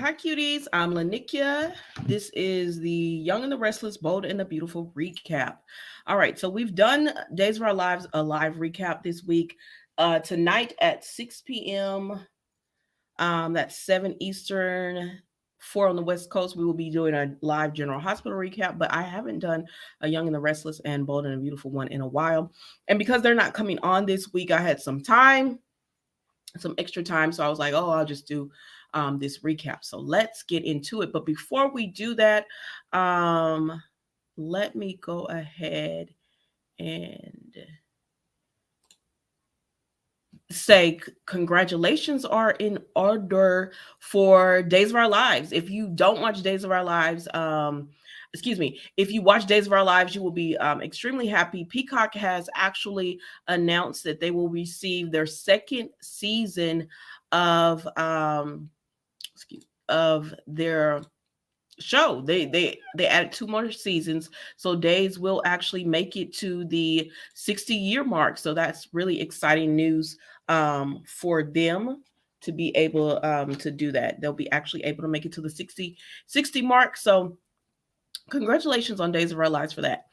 Hi, cuties. I'm Lanikia. This is the Young and the Restless, Bold and the Beautiful recap. All right, so we've done Days of Our Lives, a live recap this week. Tonight at 6 p.m., that's 7 Eastern, 4 on the West Coast, we will be doing a live General Hospital recap, but I haven't done a Young and the Restless and Bold and the Beautiful one in a while. And because they're not coming on this week, I had some extra time. So I was like, oh, I'll just do this recap. So let's get into it. But before we do that, um, let me go ahead and say congratulations are in order for Days of Our Lives. If you don't watch Days of Our Lives, excuse me, if you watch Days of Our Lives, you will be extremely happy. Peacock has actually announced that they will receive their second season of of their show. They added two more seasons, so Days will actually make it to the 60-year mark. So that's really exciting news for them to be able to do that. They'll be actually able to make it to the 60 mark. So congratulations on Days of Our Lives for that.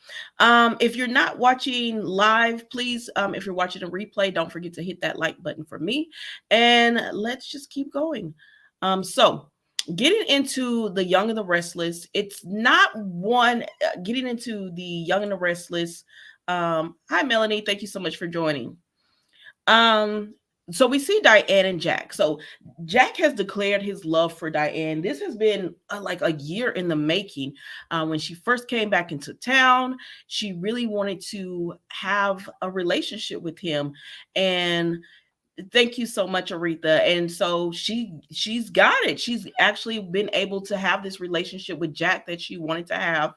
If you're not watching live, please, if you're watching a replay, don't forget to hit that like button for me. And let's just keep going. So getting into the Young and the Restless, it's not one getting into the Young and the Restless. Hi Melanie, thank you so much for joining. Um, so we see Diane and Jack. So Jack has declared his love for Diane. This has been like a year in the making. When she first came back into town, she really wanted to have a relationship with him, and thank you so much, Aretha. And so she's got it. She's actually been able to have this relationship with Jack that she wanted to have.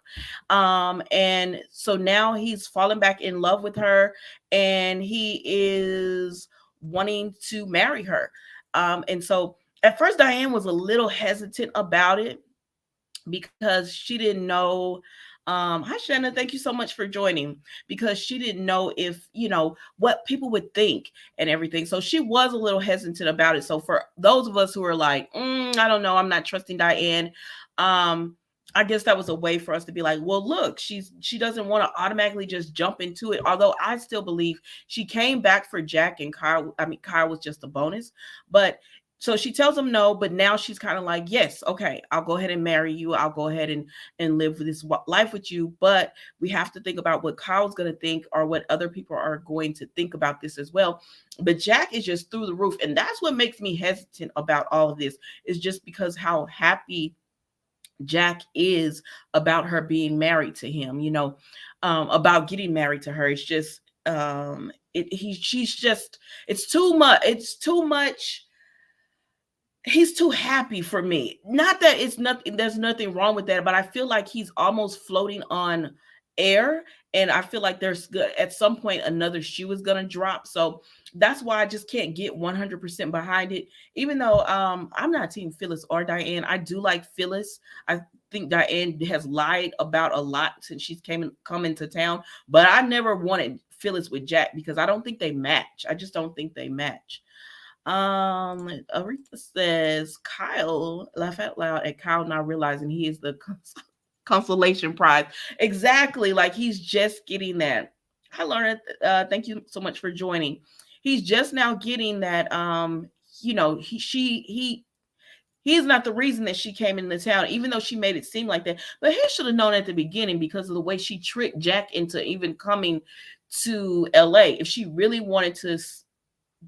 And so now he's fallen back in love with her, and he is wanting to marry her. And so at first Diane was a little hesitant about it because she didn't know. Hi Shanna, thank you so much for joining. Because she didn't know if what people would think and everything, so she was a little hesitant about it. So for those of us who are like, I don't know, I'm not trusting Diane, I guess that was a way for us to be like, well, look, she doesn't want to automatically just jump into it. Although I still believe she came back for Jack and Kyle. I mean, Kyle was just a bonus, but so she tells him no, but now she's kind of like, yes, okay, I'll go ahead and marry you. I'll go ahead and live this life with you. But we have to think about what Kyle's going to think, or what other people are going to think about this as well. But Jack is just through the roof. And that's what makes me hesitant about all of this, is just because how happy Jack is about her being married to him, about getting married to her. It's just, she's just, it's too much. It's too much. He's too happy for me. Not that it's nothing, there's nothing wrong with that, but I feel like he's almost floating on air. And I feel like there's good at some point another shoe is gonna drop. So that's why I just can't get 100% behind it. Even though I'm not team Phyllis or Diane. I do like Phyllis. I think Diane has lied about a lot since she's come into town, but I never wanted Phyllis with Jack because I don't think they match. I just don't think they match. Aretha says Kyle, laugh out loud at Kyle not realizing he is the consolation prize. Exactly, like he's just getting that. Hi, Lorna. Thank you so much for joining. He's just now getting that. He is not the reason that she came into town, even though she made it seem like that. But he should have known at the beginning because of the way she tricked Jack into even coming to LA. If she really wanted to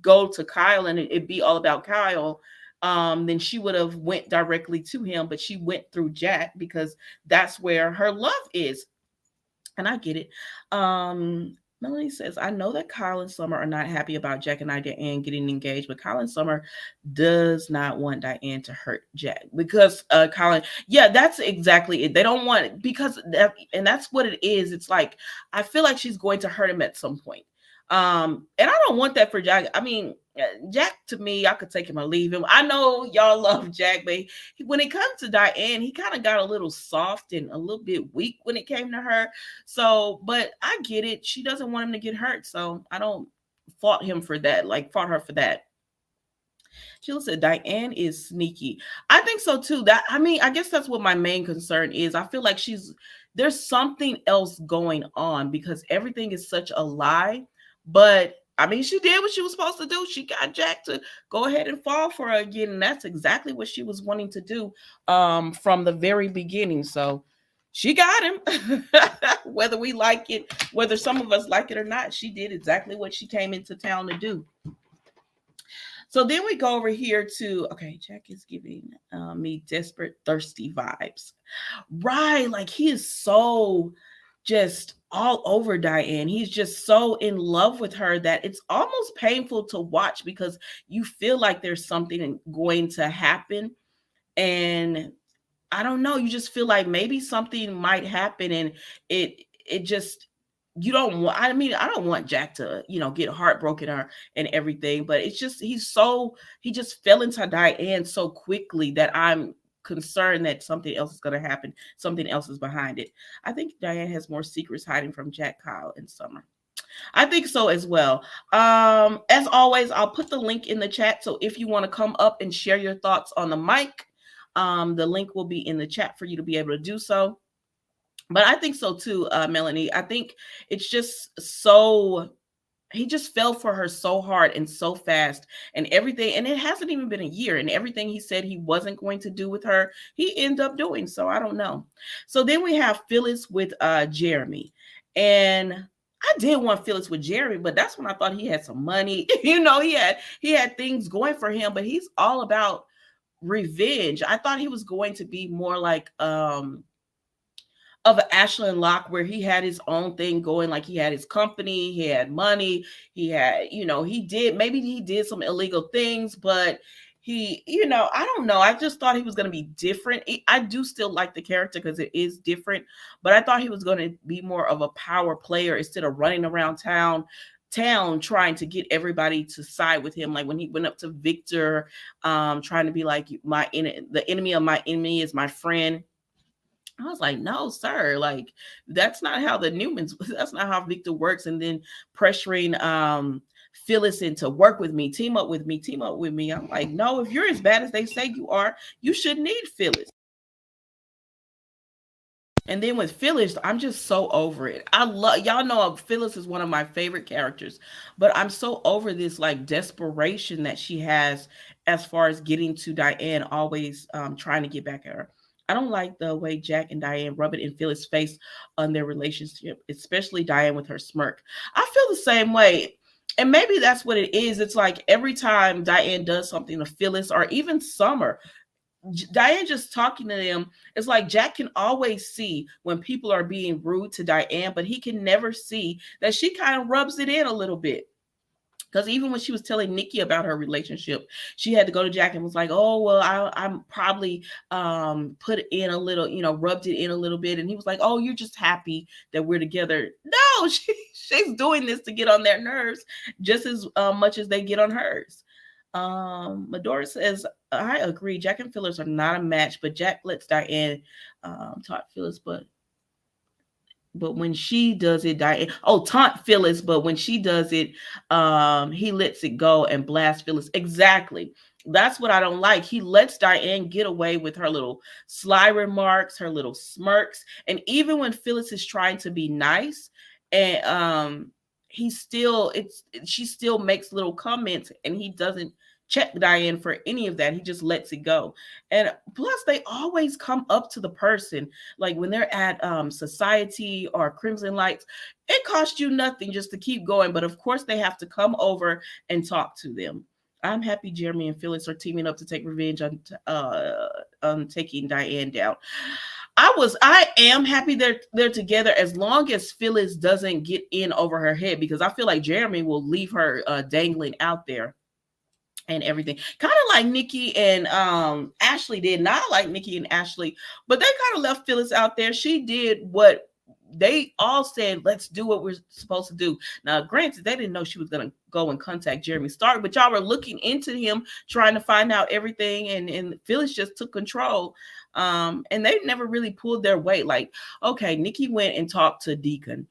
go to Kyle and it be all about Kyle, then she would have went directly to him, but she went through Jack because that's where her love is. And I get it. Melanie says, I know that Kyle and Summer are not happy about Jack and Diane getting engaged, but Kyle and Summer does not want Diane to hurt Jack because Colin, yeah, that's exactly it. They don't want it because and that's what it is. It's like, I feel like she's going to hurt him at some point. And I don't want that for Jack. I mean, Jack, to me, I could take him or leave him. I know y'all love Jack, but when it comes to Diane, he kind of got a little soft and a little bit weak when it came to her. So, but I get it. She doesn't want him to get hurt. So I don't fault him for that, like fault her for that. Sheila said Diane is sneaky. I think so too. That I mean, I guess that's what my main concern is. I feel like there's something else going on because everything is such a lie. But I mean, she did what she was supposed to do. She got Jack to go ahead and fall for her again, and that's exactly what she was wanting to do from the very beginning. So she got him. Whether we like it, whether some of us like it or not, she did exactly what she came into town to do. So then we go over here to, okay, Jack is giving me desperate, thirsty vibes. Right. Like he is so just all over Diane. He's just so in love with her that it's almost painful to watch because you feel like there's something going to happen. And I don't know, you just feel like maybe something might happen and it just you don't want I mean, I don't want Jack to, get heartbroken or and everything, but it's just he just fell into Diane so quickly that I'm concerned that something else is going to happen. Something else is behind it. I think Diane has more secrets hiding from Jack, Kyle, and Summer. I think so as well. As always, I'll put the link in the chat. So if you want to come up and share your thoughts on the mic, the link will be in the chat for you to be able to do so. But I think so too, Melanie. I think it's just so he just fell for her so hard and so fast and everything, and it hasn't even been a year, and everything he said he wasn't going to do with her he ended up doing. So I don't know. So then we have Phyllis with Jeremy, and I did want Phyllis with Jeremy, but that's when I thought he had some money. He had things going for him, but he's all about revenge. I thought he was going to be more like of an Ashland Locke where he had his own thing going, like he had his company, he had money, he had, he did some illegal things, but I don't know. I just thought he was going to be different. I do still like the character because it is different, but I thought he was going to be more of a power player instead of running around town trying to get everybody to side with him, like when he went up to Victor, trying to be like the enemy of my enemy is my friend. I was like, no, sir. Like, that's not how the Newmans, that's not how Victor works. And then pressuring Phyllis into work with me, team up with me, team up with me. I'm like, no, if you're as bad as they say you are, you should need Phyllis. And then with Phyllis, I'm just so over it. I love y'all know Phyllis is one of my favorite characters, but I'm so over this like desperation that she has as far as getting to Diane, always trying to get back at her. I don't like the way Jack and Diane rub it in Phyllis' face on their relationship, especially Diane with her smirk. I feel the same way. And maybe that's what it is. It's like every time Diane does something to Phyllis or even Summer, Diane just talking to them, it's like Jack can always see when people are being rude to Diane, but he can never see that she kind of rubs it in a little bit. Because even when she was telling Nikki about her relationship, she had to go to Jack and was like, "Oh well, I'm probably put in a little, rubbed it in a little bit." And he was like, "Oh, you're just happy that we're together." No, she's doing this to get on their nerves just as much as they get on hers. Medora says, I agree. Jack and Phyllis are not a match, but Jack lets Diane taunt Phyllis, but when she does it, Diane taunt Phyllis, but when she does it, he lets it go and blast Phyllis. Exactly. That's what I don't like. He lets Diane get away with her little sly remarks, her little smirks, and even when Phyllis is trying to be nice, and she still makes little comments, and he doesn't check Diane for any of that. He just lets it go. And plus, they always come up to the person, like when they're at Society or Crimson Lights. It costs you nothing just to keep going, but of course they have to come over and talk to them. I'm happy Jeremy and Phyllis are teaming up to take revenge on taking Diane down. I am happy they're together as long as Phyllis doesn't get in over her head, because I feel like Jeremy will leave her dangling out there and everything. Kind of like Nikki and Ashley did. Not like Nikki and Ashley, but they kind of left Phyllis out there. She did what they all said, let's do what we're supposed to do. Now, granted, they didn't know she was going to go and contact Jeremy Stark, but y'all were looking into him, trying to find out everything, and Phyllis just took control. And they never really pulled their weight. Like, okay, Nikki went and talked to Deacon.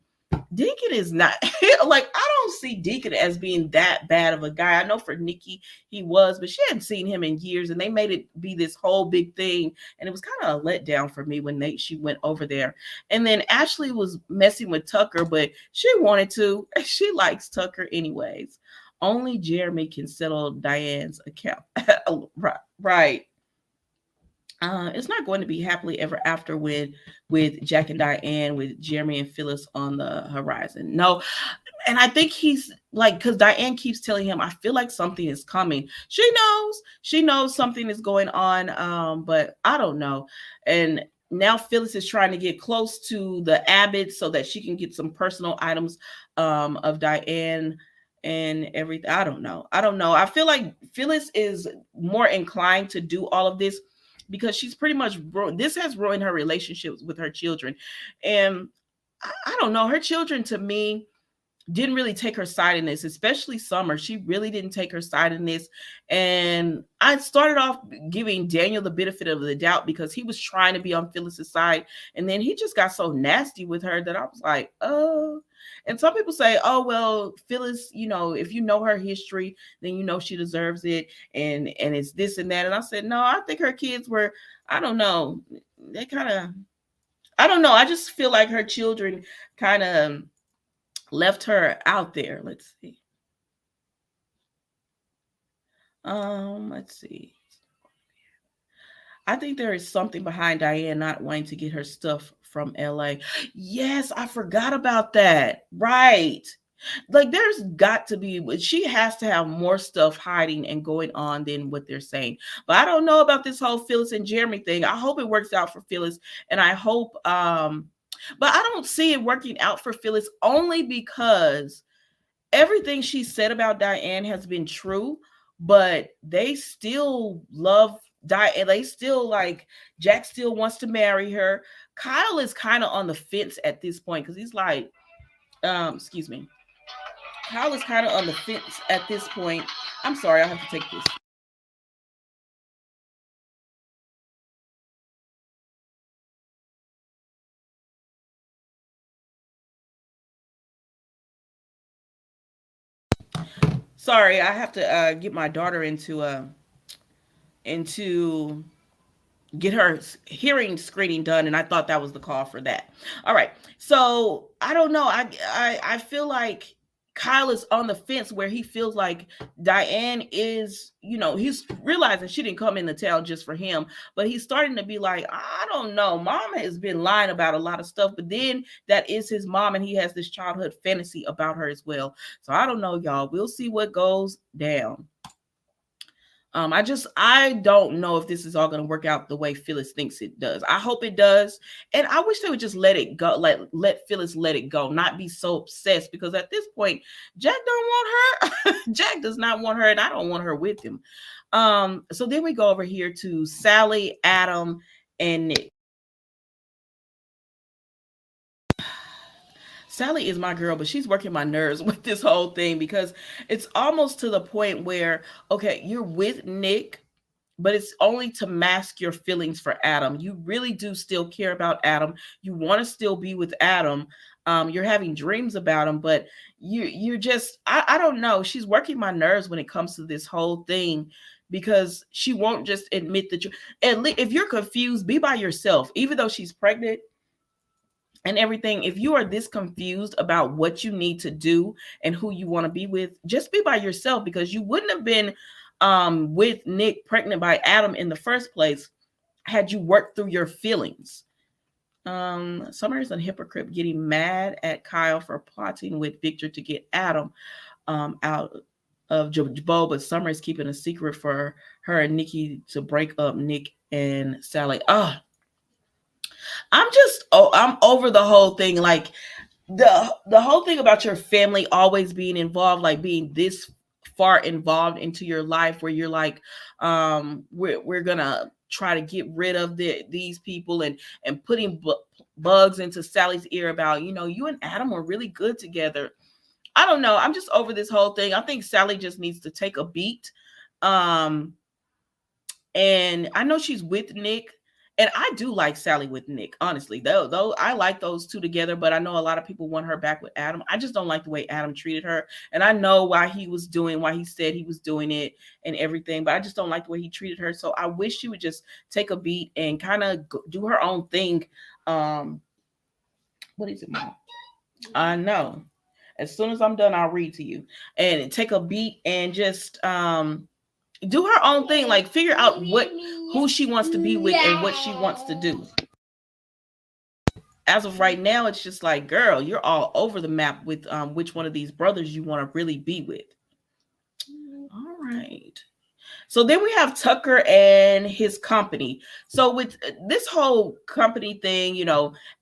Deacon is not like, I don't see Deacon as being that bad of a guy. I know for Nikki he was, but she hadn't seen him in years, and they made it be this whole big thing, and it was kind of a letdown for me when she went over there. And then Ashley was messing with Tucker, but she wanted to. She likes Tucker anyways. Only Jeremy can settle Diane's account. Right, right. It's not going to be happily ever after with Jack and Diane, with Jeremy and Phyllis on the horizon. No, and I think he's like, because Diane keeps telling him, I feel like something is coming. She knows something is going on, but I don't know. And now Phyllis is trying to get close to the Abbott so that she can get some personal items of Diane and everything. I don't know. I don't know. I feel like Phyllis is more inclined to do all of this because she's pretty much this has ruined her relationships with her children. And I don't know, her children to me didn't really take her side in this, especially Summer. She really didn't take her side in this. And I started off giving Daniel the benefit of the doubt because he was trying to be on Phyllis's side. And then he just got so nasty with her that I was like, oh. And some people say, oh, well, Phyllis, if you know her history, then you know she deserves it. And it's this and that. And I said, no, I think her kids were, I don't know. They kind of, I don't know. I just feel like her children kind of left her out there. Let's see. Let's see. I think there is something behind Diane not wanting to get her stuff from LA. Yes, I forgot about that. Right. Like there's got to be, she has to have more stuff hiding and going on than what they're saying. But I don't know about this whole Phyllis and Jeremy thing. I hope it works out for Phyllis, and I hope but I don't see it working out for Phyllis only because everything she said about Diane has been true, but they still love Diane. They still like, Jack still wants to marry her. Kyle is kind of on the fence at this point because he's like, excuse me. Kyle is kind of on the fence at this point. I'm sorry, I have to take this. Sorry, I have to get my daughter into get her hearing screening done, and I thought that was the call for that. All right, so I don't know. I feel like Kyle is on the fence where he feels like Diane is, he's realizing she didn't come into town just for him, but he's starting to be like, I don't know, mom has been lying about a lot of stuff, but then that is his mom, and he has this childhood fantasy about her as well. So I don't know, y'all. We'll see what goes down. I don't know if this is all going to work out the way Phyllis thinks it does. I hope it does, and I wish they would just let it go, let Phyllis let it go, not be so obsessed. Because at this point, Jack don't want her. Jack does not want her, and I don't want her with him. So then we go over here to Sally, Adam, and Nick. Sally is my girl, but she's working my nerves with this whole thing because it's almost to the point where, okay, you're with Nick, but it's only to mask your feelings for Adam. You really do still care about Adam. You want to still be with Adam. You're having dreams about him, but you're just, I don't know. She's working my nerves when it comes to this whole thing because she won't just admit that if you're confused, be by yourself. Even though she's pregnant and everything, if you are this confused about what you need to do and who you want to be with, just be by yourself, because you wouldn't have been with Nick pregnant by Adam in the first place had you worked through your feelings. Summer is a hypocrite, getting mad at Kyle for plotting with Victor to get Adam out of Jabo, but Summer is keeping a secret for her and Nikki to break up Nick and Sally. I'm over the whole thing. Like the whole thing about your family always being involved, like being this far involved into your life, where you're like, we're gonna try to get rid of these people, and putting bugs into Sally's ear about, you and Adam were really good together. I don't know. I'm just over this whole thing. I think Sally just needs to take a beat. And I know she's with Nick, And I do like Sally with Nick, honestly. Though I like those two together, but I know a lot of people want her back with Adam. I just don't like the way Adam treated her. And I know why he said he was doing it and everything, but I just don't like the way he treated her. So I wish she would just take a beat and kind of do her own thing. Um, what is it, Mom? I know. As soon as I'm done, I'll read to you. And take a beat and just do her own thing. Like figure out who she wants to be with and what she wants to do. As of right now, it's just like, girl, you're all over the map with which one of these brothers you want to really be with. All right. So then we have Tucker and his company. So with this whole company thing,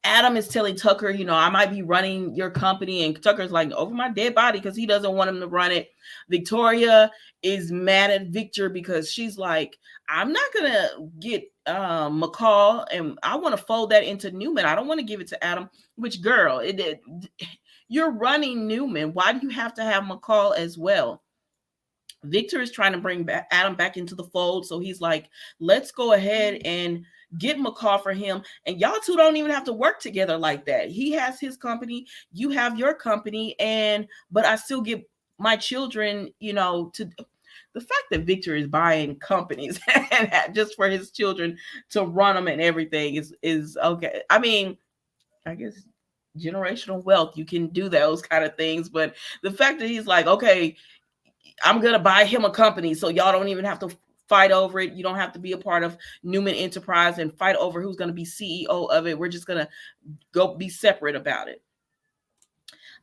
Adam is telling Tucker, I might be running your company. And Tucker's like, over my dead body, because he doesn't want him to run it. Victoria is mad at Victor because she's like, I'm not going to get McCall, and I want to fold that into Newman. I don't want to give it to Adam. Which, girl, you're running Newman. Why do you have to have McCall as well? Victor is trying to bring Adam back into the fold. So he's like, let's go ahead and get McCall for him. And y'all two don't even have to work together like that. He has his company, you have your company, but I still get my children, to the fact that Victor is buying companies just for his children to run them and everything is okay. I mean, I guess generational wealth, you can do those kind of things. But the fact that he's like, okay, I'm going to buy him a company so y'all don't even have to fight over it. You don't have to be a part of Newman Enterprise and fight over who's going to be CEO of it. We're just going to go be separate about it.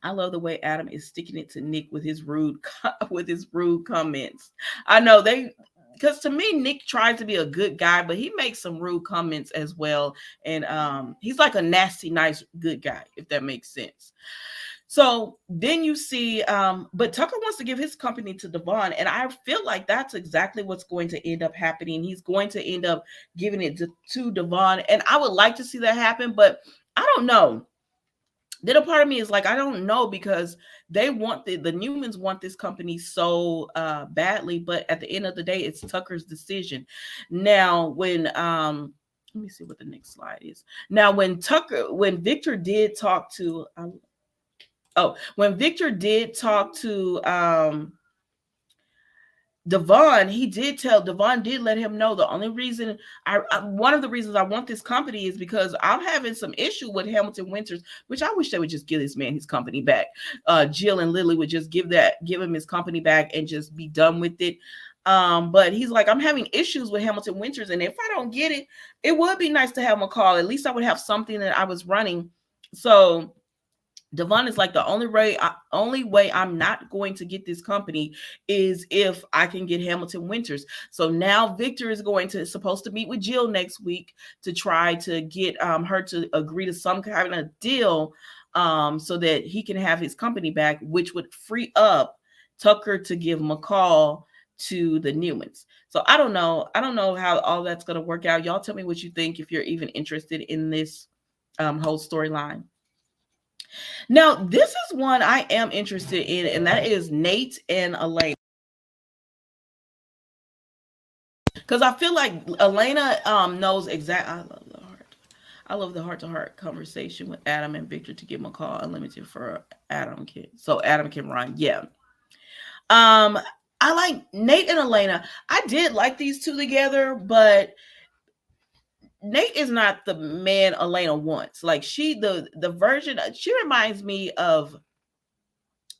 I love the way Adam is sticking it to Nick with his rude comments. I know because to me, Nick tries to be a good guy, but he makes some rude comments as well. And he's like a nasty, nice, good guy, if that makes sense. So then you see, but Tucker wants to give his company to Devon, and I feel like that's exactly what's going to end up happening. He's going to end up giving it to Devon, and I would like to see that happen, but I don't know. Then a part of me is like, I don't know, because they want the Newmans want this company so badly, but at the end of the day, it's Tucker's decision. Now, when let me see what the next slide is. Now, when Victor did talk to when Victor did talk to Devon, Devon did let him know the only reason one of the reasons I want this company is because I'm having some issue with Hamilton Winters, which I wish they would just give this man his company back. Jill and Lily would just give him his company back and just be done with it. But he's like, I'm having issues with Hamilton Winters, and if I don't get it, it would be nice to have McCall. At least I would have something that I was running. So Devon is like, the only way I'm not going to get this company is if I can get Hamilton Winters. So now Victor is supposed to meet with Jill next week to try to get her to agree to some kind of deal so that he can have his company back, which would free up Tucker to give McCall to the Newmans. So I don't know how all that's going to work out. Y'all tell me what you think, if you're even interested in this whole storyline. Now, this is one I am interested in, and that is Nate and Elena. Because I feel like Elena knows exactly. I love the heart-to-heart conversation with Adam and Victor to give McCall unlimited for Adam can run. Yeah. I like Nate and Elena. I did like these two together, but Nate is not the man Elena wants. Like the version, she reminds me of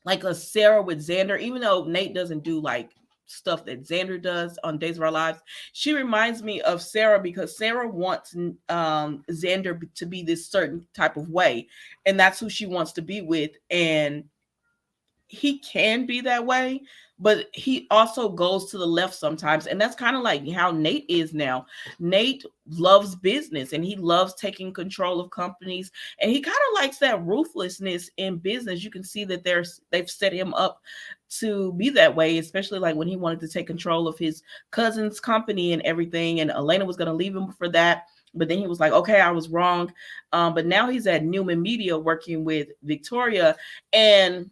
like a Sarah with Xander, even though Nate doesn't do like stuff that Xander does on Days of Our Lives. She reminds me of Sarah because Sarah wants Xander to be this certain type of way, and that's who she wants to be with. And he can be that way, but he also goes to the left sometimes. And that's kind of like how Nate is now. Nate loves business and he loves taking control of companies. And he kind of likes that ruthlessness in business. You can see that they've set him up to be that way, especially like when he wanted to take control of his cousin's company and everything. And Elena was going to leave him for that. But then he was like, okay, I was wrong. But now he's at Newman Media working with Victoria. And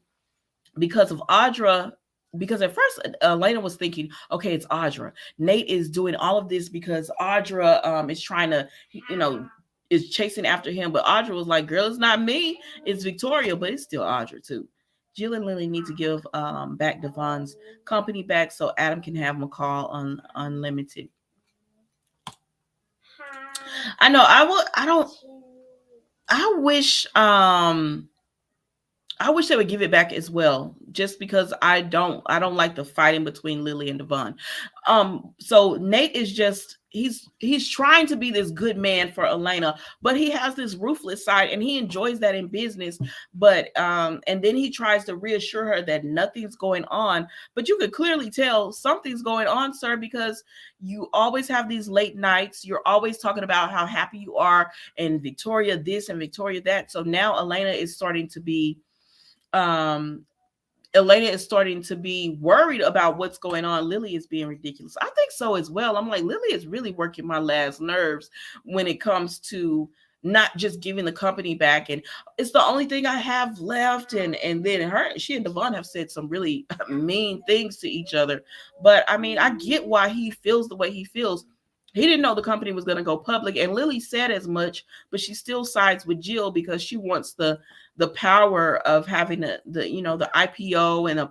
because of Audra, because at first Elena was thinking, okay, it's Audra. Nate is doing all of this because Audra is trying to, you know, is chasing after him. But Audra was like, girl, it's not me, it's Victoria, but it's still Audra too. Jill and Lily need to give back Devon's company back so Adam can have McCall on Unlimited. I know. I will. I don't. I wish. I wish they would give it back as well, just because I don't like the fighting between Lily and Devon. So Nate is just he's trying to be this good man for Elena, but he has this ruthless side and he enjoys that in business. But and then he tries to reassure her that nothing's going on, but you could clearly tell something's going on, sir, because you always have these late nights. You're always talking about how happy you are and Victoria this and Victoria that. So now um Elena is starting to be worried about what's going on. Lily is being ridiculous. I think so as well. I'm like, Lily is really working my last nerves when it comes to not just giving the company back. And it's the only thing I have left. And then she and Devon have said some really mean things to each other. But I mean, I get why he feels the way he feels. He didn't know the company was going to go public, and Lily said as much, but she still sides with Jill because she wants the power of having the IPO and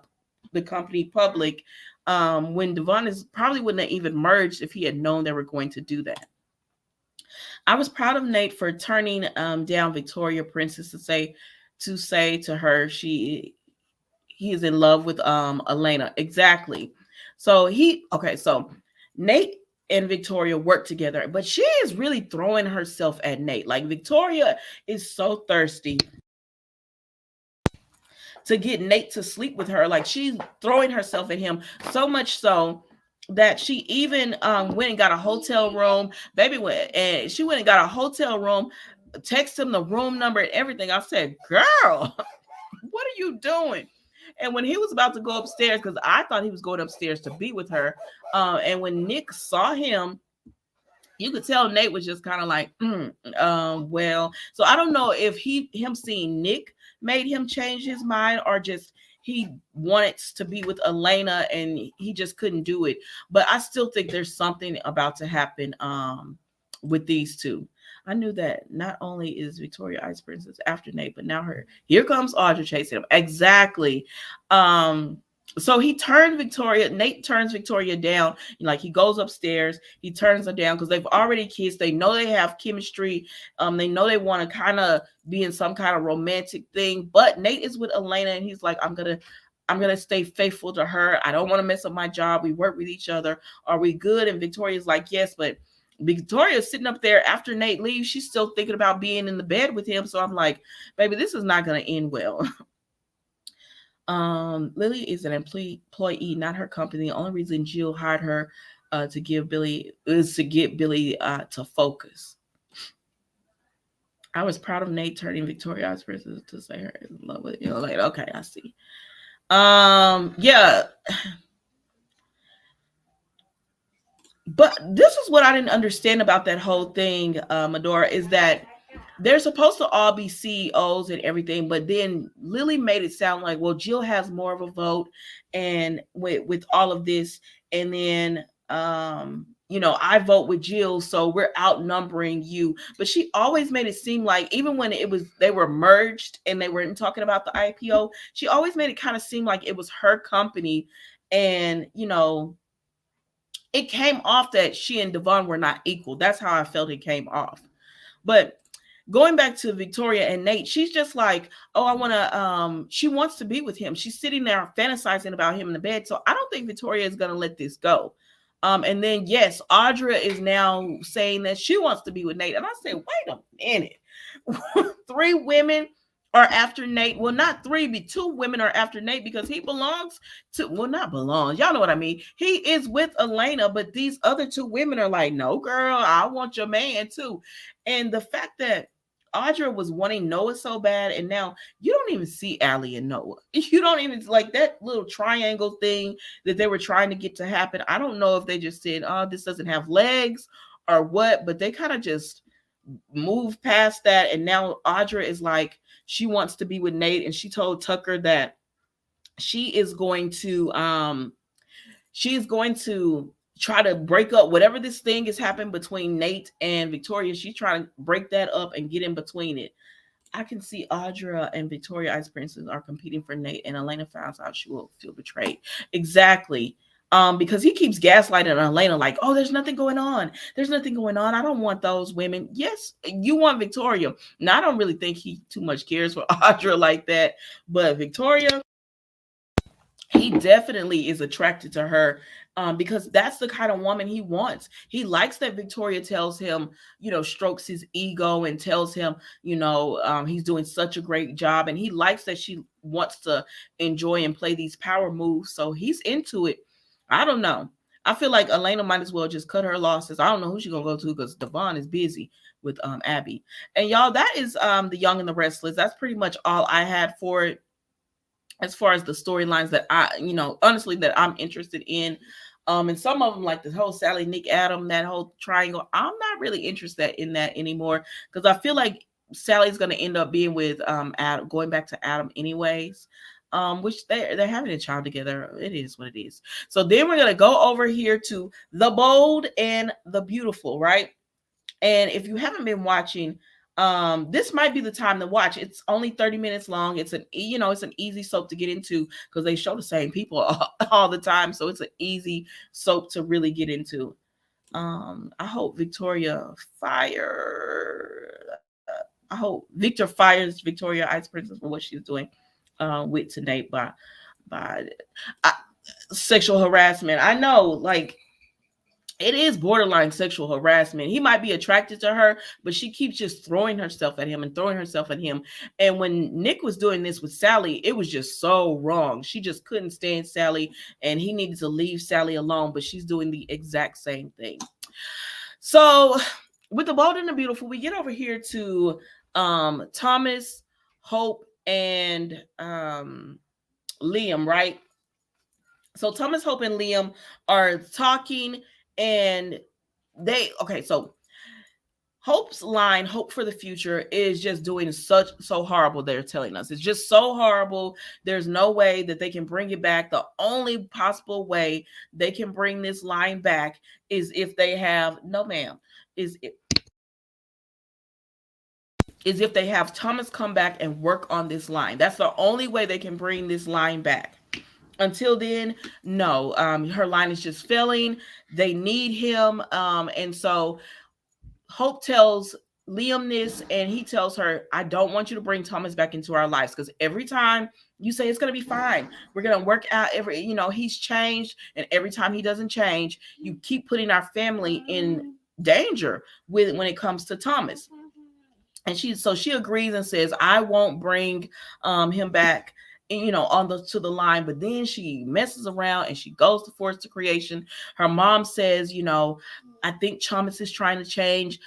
the company public. When Devon is probably wouldn't have even merged if he had known they were going to do that. I was proud of Nate for turning down Victoria Princess to say to her he is in love with Elena. Exactly. So Nate and Victoria work together, but she is really throwing herself at Nate. Like Victoria is so thirsty to get Nate to sleep with her. Like she's throwing herself at him so much so that she even went and got a hotel room. Baby went and she went and got a hotel room, text him the room number and everything. I said, girl, what are you doing? And when he was about to go upstairs, because I thought he was going upstairs to be with her, and when Nick saw him, you could tell Nate was just kind of like, well. So I don't know if him seeing Nick made him change his mind or just he wanted to be with Elena and he just couldn't do it. But I still think there's something about to happen with these two. I knew that not only is Victoria Ice Princess after Nate, but now here comes Audra chasing him. Exactly. So Nate turns Victoria down. Like he goes upstairs, he turns her down because they've already kissed. They know they have chemistry. They know they want to kind of be in some kind of romantic thing. But Nate is with Elena and he's like, I'm gonna stay faithful to her. I don't want to mess up my job. We work with each other. Are we good? And Victoria's like, yes, but Victoria's sitting up there after Nate leaves. She's still thinking about being in the bed with him. So I'm like, baby, this is not gonna end well. Lily is an employee, not her company. The only reason Jill hired her to get Billy to focus. I was proud of Nate turning Victoria's princess to say her in love with like, okay, I see. Yeah. But this is what I didn't understand about that whole thing, Medora, is that they're supposed to all be CEOs and everything, but then Lily made it sound like, well, Jill has more of a vote, and with all of this, and then I vote with Jill, so we're outnumbering you. But she always made it seem like, even when they were merged and they weren't talking about the IPO, she always made it kind of seem like it was her company, and it came off that she and Devon were not equal. That's how I felt it came off. But going back to Victoria and Nate, she's just like, oh, she wants to be with him. She's sitting there fantasizing about him in the bed. So I don't think Victoria is going to let this go. And then, yes, Audra is now saying that she wants to be with Nate. And I said, wait a minute. 3 women are after Nate. Well, not 3, but 2 women are after Nate because he belongs to, well, not belongs. Y'all know what I mean. He is with Elena, but these other 2 women are like, no, girl, I want your man too. And the fact that Audra was wanting Noah so bad, and now you don't even see Allie and Noah. You don't even like that little triangle thing that they were trying to get to happen. I don't know if they just said, oh, this doesn't have legs or what, but they kind of just moved past that. And now Audra is like, she wants to be with Nate, and she told Tucker that she is going to she is going to try to break up whatever this thing is happening between Nate and Victoria. She's trying to break that up and get in between it. I can see Audra and Victoria Ice Princess are competing for Nate, and Elena finds out she will feel betrayed. Exactly. Because he keeps gaslighting Elena, like, oh, there's nothing going on. There's nothing going on. I don't want those women. Yes, you want Victoria. Now, I don't really think he too much cares for Audra like that, but Victoria, he definitely is attracted to her, because that's the kind of woman he wants. He likes that Victoria tells him, strokes his ego and tells him, he's doing such a great job. And he likes that she wants to enjoy and play these power moves. So he's into it. I don't know. I feel like Elena might as well just cut her losses. I don't know who she's going to go to because Devon is busy with Abby. And y'all, that is The Young and the Restless. That's pretty much all I had for it as far as the storylines that honestly, that I'm interested in. And some of them, like the whole Sally, Nick, Adam, that whole triangle, I'm not really interested in that anymore because I feel like Sally's going to end up being with Adam, going back to Adam anyways. Which they're having a child together. It is what it is. So then we're gonna go over here to The Bold and the Beautiful, right? And if you haven't been watching, this might be the time to watch. It's only 30 minutes long. It's it's an easy soap to get into because they show the same people all the time. So it's an easy soap to really get into. I hope I hope Victor fires Victoria Ice Princess for what she's doing with tonight by sexual harassment. I know, like, it is borderline sexual harassment. He might be attracted to her, but she keeps just throwing herself at him and throwing herself at him. And when Nick was doing this with Sally, it was just so wrong. She just couldn't stand Sally, and he needed to leave Sally alone, but she's doing the exact same thing. So with The Bold and the Beautiful, we get over here to Thomas, Hope, and Liam, right? So Thomas, Hope, and Liam are talking, and so Hope's line, hope for the future, is just doing so horrible. They're telling us it's just so horrible. There's no way that they can bring it back. The only possible way they can bring this line back is if they have no, ma'am, is if they have Thomas come back and work on this line. That's the only way they can bring this line back. Until then, no. Her line is just failing. They need him, and so Hope tells Liam this, and he tells her, I don't want you to bring Thomas back into our lives, because every time you say it's going to be fine, we're going to work out, he's changed, and every time he doesn't change, you keep putting our family in danger when it comes to Thomas. And she agrees and says, I won't bring him back, to the line. But then she messes around and she goes to Force to Creation. Her mom says, I think Thomas is trying to change.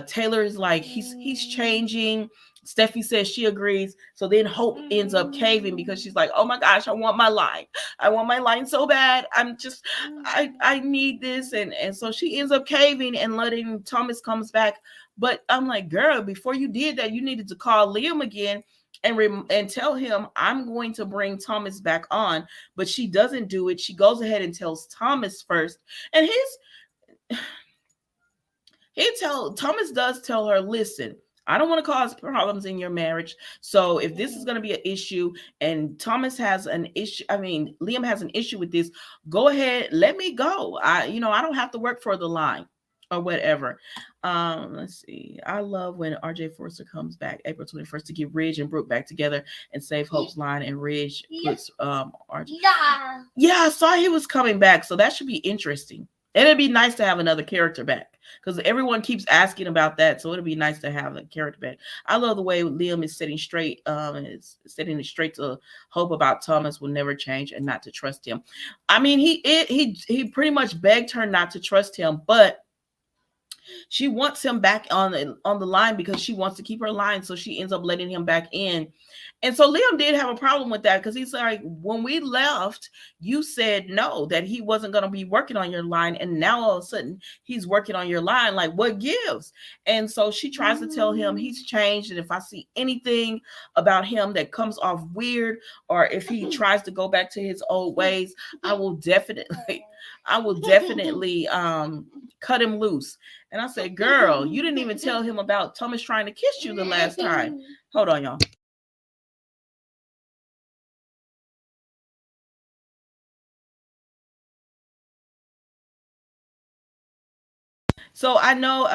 Taylor is like, he's changing. Steffi says she agrees. So then Hope ends up caving because she's like, oh my gosh, I want my line. I want my line so bad. I need this. And so she ends up caving and letting Thomas comes back. But I'm like, girl, before you did that, you needed to call Liam again and tell him, I'm going to bring Thomas back on. But she doesn't do it. She goes ahead and tells Thomas first. And Thomas does tell her, listen, I don't want to cause problems in your marriage. So if this is going to be an issue and Thomas has an issue, Liam has an issue with this, go ahead, let me go. I don't have to work for the line or whatever. Let's see. I love when RJ Forster comes back April 21st to get Ridge and Brooke back together and save Hope's line, and Ridge puts RJ. Yeah, I saw he was coming back, so that should be interesting. And it'd be nice to have another character back because everyone keeps asking about that. So it'd be nice to have a character back. I love the way Liam is setting it straight to Hope about Thomas will never change and not to trust him. He pretty much begged her not to trust him, but She wants him back on the line because she wants to keep her line, so she ends up letting him back in. And so Liam did have a problem with that because he's like, when we left, you said no, that he wasn't going to be working on your line. And now all of a sudden he's working on your line. Like, what gives? And so she tries to tell him he's changed. And if I see anything about him that comes off weird, or if he tries to go back to his old ways, I will definitely, cut him loose. And I said, girl, you didn't even tell him about Thomas trying to kiss you the last time. Hold on, y'all. So I know,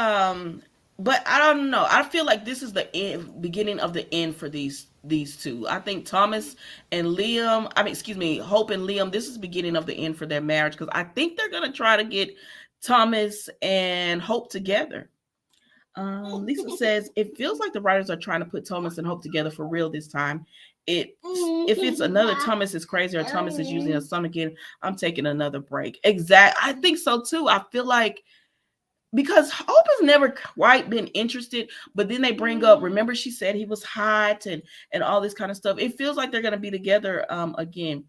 but I don't know. I feel like this is the beginning of the end for these two. I think Thomas and Liam, I mean, excuse me, Hope and Liam, this is beginning of the end for their marriage because I think they're gonna try to get Thomas and Hope together. Lisa says it feels like the writers are trying to put Thomas and Hope together for real this time. If it's another Thomas is crazy or Thomas is using a son again, I'm taking another break. Exact. I think so too. I feel like because Hope has never quite been interested, but then they bring up, remember she said he was hot and all this kind of stuff. It feels like they're gonna be together again.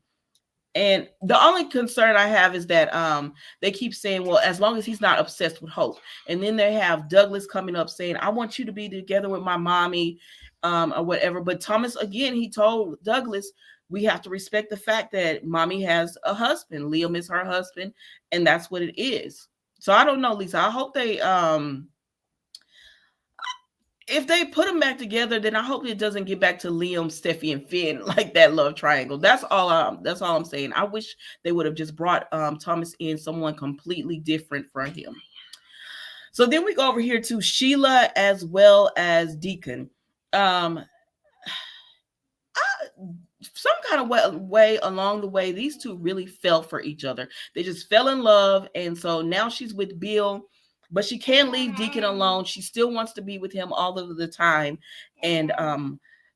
And the only concern I have is that they keep saying, well, as long as he's not obsessed with Hope. And then they have Douglas coming up saying, I want you to be together with my mommy, or whatever. But Thomas, again, he told Douglas, we have to respect the fact that mommy has a husband. Liam is her husband, and that's what it is. So I don't know, Lisa. I hope they if they put them back together, then I hope it doesn't get back to Liam, Steffi, and Finn like that love triangle. That's all I'm saying. I wish they would have just brought Thomas in, someone completely different from him. So then we go over here to Sheila as well as Deacon. Um, some kind of way along the way, these two really fell for each other. They just fell in love, and so now she's with Bill, but she can't leave Deacon alone. She still wants to be with him all of the time, and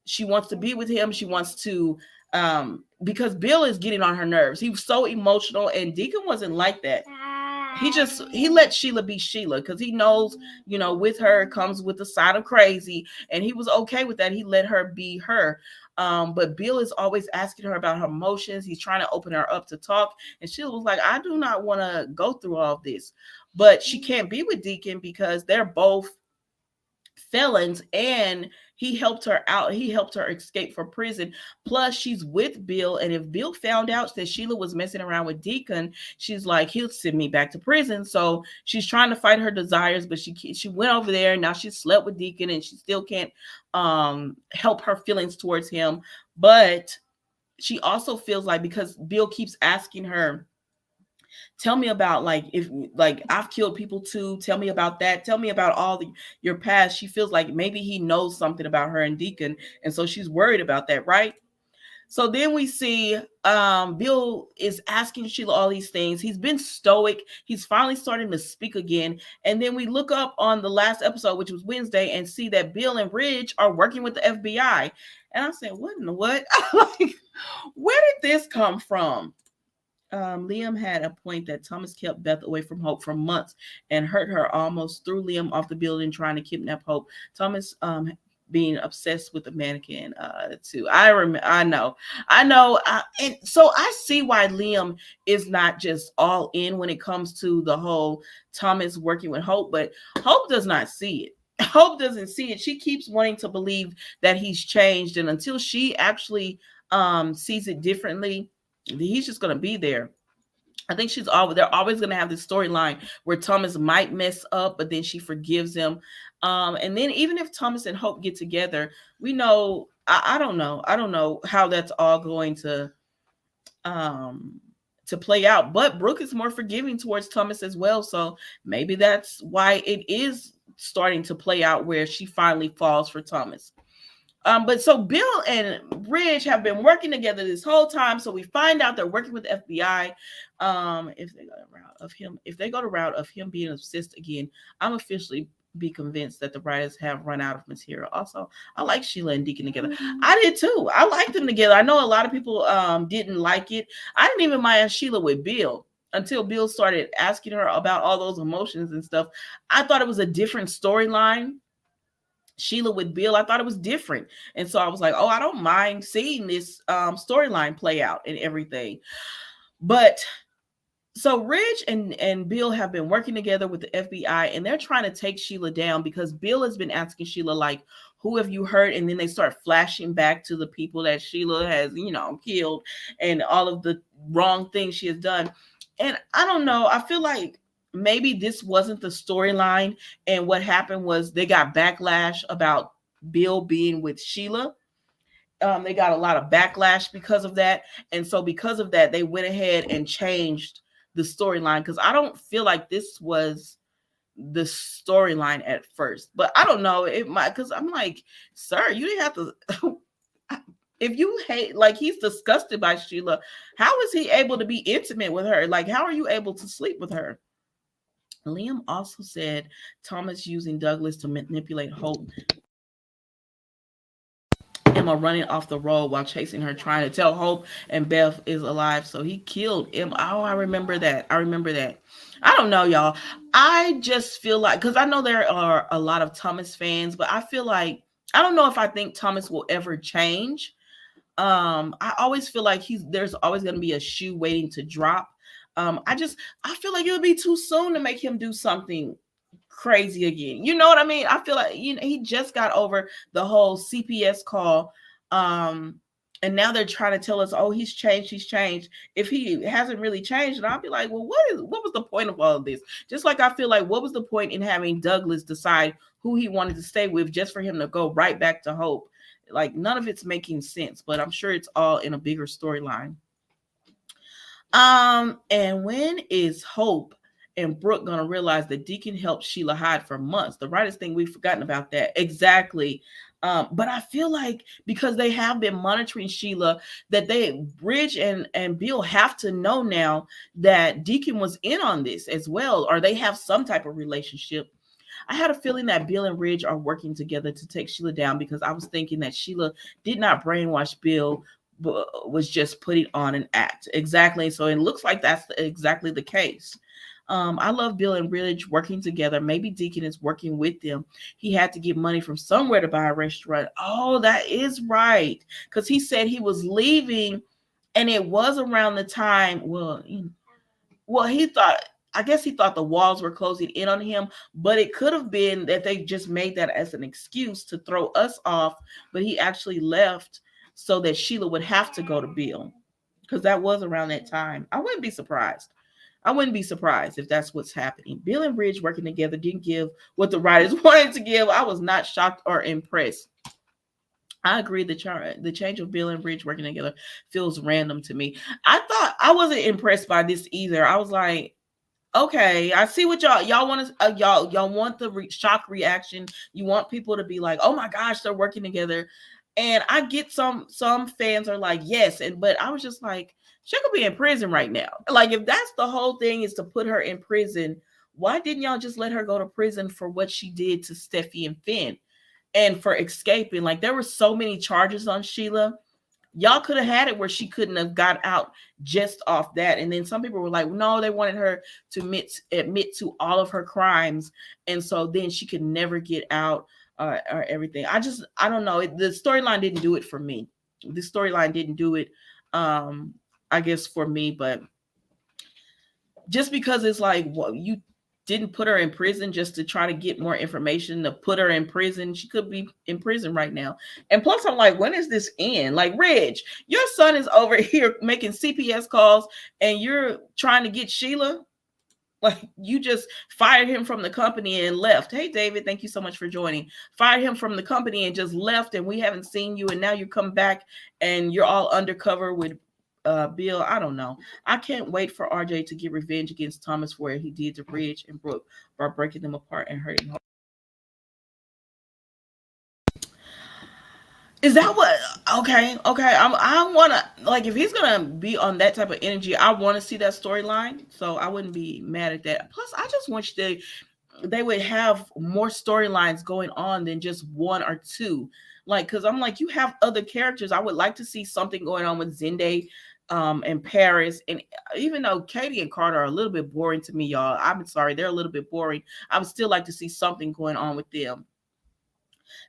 she wants to be with him. She wants to because Bill is getting on her nerves. He was so emotional, and Deacon wasn't like that. He let Sheila be Sheila because he knows, with her comes with the side of crazy, and he was okay with that. He let her be her. But Bill is always asking her about her emotions. He's trying to open her up to talk, and Sheila was like, I do not want to go through all this. But she can't be with Deacon because they're both felons, and he helped her out. He helped her escape from prison. Plus, she's with Bill, and if Bill found out that Sheila was messing around with Deacon, she's like, he'll send me back to prison. So she's trying to fight her desires, but she went over there. Now she slept with Deacon, and she still can't help her feelings towards him. But she also feels like, because Bill keeps asking her, tell me about, like, if like I've killed people too, tell me about that, tell me about your past. She feels like maybe he knows something about her and Deacon, and so she's worried about that, right? So then we see Bill is asking Sheila all these things. He's been stoic. He's finally starting to speak again. And then we look up on the last episode, which was Wednesday, and see that Bill and Ridge are working with the FBI. And I said, what in the what? Like, where did this come from? Liam had a point that Thomas kept Beth away from Hope for months and hurt her, almost threw Liam off the building trying to kidnap Hope. Thomas being obsessed with the mannequin too. I know. And so I see why Liam is not just all in when it comes to the whole Thomas working with Hope, but Hope does not see it. Hope doesn't see it. She keeps wanting to believe that he's changed, and until she actually sees it differently, he's just going to be there. I think they're always going to have this storyline where Thomas might mess up, but then she forgives him. And then even if Thomas and Hope get together, we know, I don't know how that's all going to play out. But Brooke is more forgiving towards Thomas as well. So maybe that's why it is starting to play out where she finally falls for Thomas. But so Bill and Ridge have been working together this whole time. So we find out they're working with the FBI. If they go the route of him being obsessed again, I'm officially be convinced that the writers have run out of material. Also, I like Sheila and Deacon together. I did too. I liked them together. I know a lot of people didn't like it. I didn't even mind Sheila with Bill. until Bill started asking her about all those emotions and stuff. I thought it was a different storyline. Sheila with Bill, I thought it was different. And so I was like, oh, I don't mind seeing this storyline play out and everything. But so Ridge and Bill have been working together with the FBI, and they're trying to take Sheila down because Bill has been asking Sheila, like, who have you hurt? And then they start flashing back to the people that Sheila has, killed, and all of the wrong things she has done. And I don't know, I feel like maybe this wasn't the storyline, and what happened was they got backlash about Bill being with Sheila. They got a lot of backlash because of that. And so because of that, they went ahead and changed the storyline, because I don't feel like this was the storyline at first. But I don't know, it might, because I'm like, sir, you didn't have to. If you hate, like, he's disgusted by Sheila, how is he able to be intimate with her? Like, how are you able to sleep with her? Liam also said Thomas using Douglas to manipulate Hope, Emma running off the road while chasing her, trying to tell Hope and Beth is alive. So he killed Emma. Oh, I remember that. I remember that. I don't know, y'all. I just feel like, because I know there are a lot of Thomas fans, but I feel like, I don't know if I think Thomas will ever change. I always feel like there's always going to be a shoe waiting to drop. I feel like it would be too soon to make him do something crazy again. You know what I mean? I feel like, he just got over the whole CPS call. And now they're trying to tell us, oh, he's changed. If he hasn't really changed, and I'll be like, well, what was the point of all of this? Just like I feel like, what was the point in having Douglas decide who he wanted to stay with just for him to go right back to Hope? Like, none of it's making sense, but I'm sure it's all in a bigger storyline. And when is Hope and Brooke gonna realize that Deacon helped Sheila hide for months? The writers think we've forgotten about that. Exactly. But I feel like because they have been monitoring Sheila, that Bridge and Bill have to know now that Deacon was in on this as well, or they have some type of relationship. I had a feeling that Bill and Ridge are working together to take Sheila down, because I was thinking that Sheila did not brainwash Bill, but was just putting on an act. Exactly. So it looks like that's exactly the case. I love Bill and Ridge working together. Maybe Deacon is working with them. He had to get money from somewhere to buy a restaurant. Oh, that is right. Because he said he was leaving, and it was around the time, he thought, I guess he thought the walls were closing in on him, but it could have been that they just made that as an excuse to throw us off. But he actually left so that Sheila would have to go to Bill, because that was around that time. I wouldn't be surprised. If that's what's happening. Bill and Ridge working together didn't give what the writers wanted to give. I was not shocked or impressed. I agree. The change of Bill and Ridge working together feels random to me. I wasn't impressed by this either. I was like, okay, I see what y'all want to y'all want the shock reaction. You want people to be like, oh my gosh, they're working together. And I get some fans are like, yes, but I was just like, she could be in prison right now. Like, if that's the whole thing, is to put her in prison, why didn't y'all just let her go to prison for what she did to Steffi and Finn, and for escaping? Like, there were so many charges on Sheila. Y'all could have had it where she couldn't have got out just off that. And then some people were like, no, they wanted her to admit to all of her crimes, and so then she could never get out, or everything. I don't know. The storyline didn't do it for me. The storyline didn't do it, I guess, for me. But just because it's like, well, you didn't put her in prison just to try to get more information to put her in prison. She could be in prison right now. And plus, I'm like, when is this end? Like, Ridge, your son is over here making CPS calls, and you're trying to get Sheila. Like, you just fired him from the company and left. Hey, David, thank you so much for joining. Fired him from the company and just left, and we haven't seen you. And now you come back and you're all undercover with Bill. I don't know. I can't wait for RJ to get revenge against Thomas for what he did to Ridge and Brooke by breaking them apart and hurting her. Is that what? Okay. I want to, like, if he's gonna be on that type of energy, I want to see that storyline. So I wouldn't be mad at that. Plus, I just wish they would have more storylines going on than just one or two. Like, because I'm like, you have other characters. I would like to see something going on with Zende. and Paris. And even though Katie and Carter are a little bit boring to me, y'all, I'm sorry, they're a little bit boring. I would still like to see something going on with them.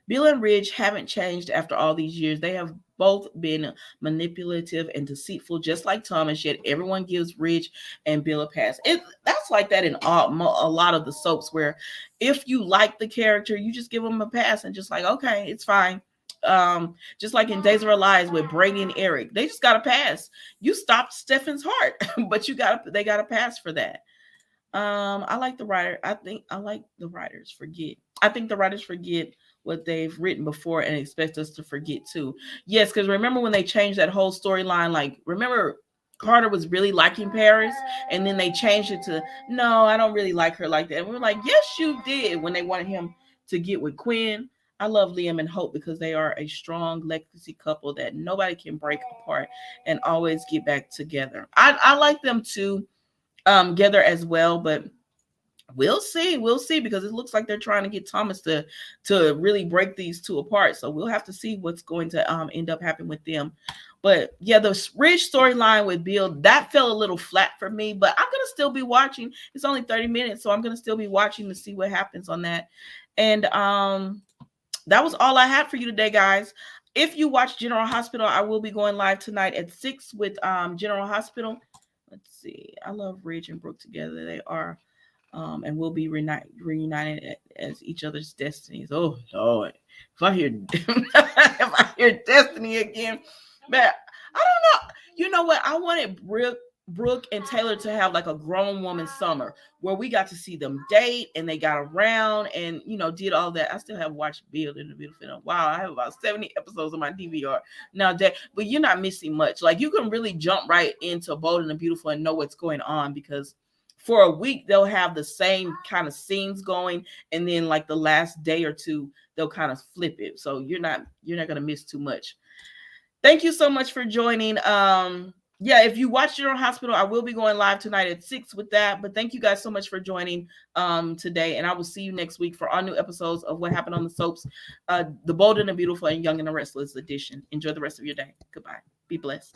Bill and Ridge haven't changed after all these years. They have both been manipulative and deceitful, just like Thomas, yet everyone gives Ridge and Bill a pass. That's like that in a lot of the soaps, where if you like the character, you just give them a pass and just like, okay, it's fine. Just like in Days of Our Lives with Brady and Eric, they just got a pass. You stopped Stefan's heart, but they got a pass for that. I like the writer. I think I like the writers forget. I think the writers forget what they've written before and expect us to forget too. Yes, because remember when they changed that whole storyline? Like, remember Carter was really liking Paris, and then they changed it to no, I don't really like her like that. And we were like, yes, you did, when they wanted him to get with Quinn. I love Liam and Hope because they are a strong legacy couple that nobody can break apart and always get back together. I like them too together as well, but we'll see, because it looks like they're trying to get Thomas to really break these two apart, so we'll have to see what's going to end up happening with them. But yeah, the Ridge storyline with Bill, that fell a little flat for me, but I'm gonna still be watching. It's only 30 minutes, so I'm gonna still be watching to see what happens on that. And that was all I had for you today, guys. If you watch General Hospital, I will be going live tonight at 6 with General Hospital. Let's see. I love Ridge and Brooke together. They are, and we'll be reunited as each other's destinies. Oh Lord, if I hear if I hear Destiny again, man, I don't know. You know what? I wanted Brooke and Taylor to have like a grown woman summer where we got to see them date and they got around and did all that. I still haven't watched Build in the Beautiful in a while. I have about 70 episodes on my DVR now, but you're not missing much. Like, you can really jump right into Bold and the Beautiful and know what's going on, because for a week they'll have the same kind of scenes going, and then like the last day or two they'll kind of flip it. So you're not gonna miss too much. Thank you so much for joining. Yeah, if you watch General Hospital, I will be going live tonight at 6 with that. But thank you guys so much for joining today. And I will see you next week for our new episodes of What Happened on the Soaps, The Bold and the Beautiful and Young and the Restless edition. Enjoy the rest of your day. Goodbye. Be blessed.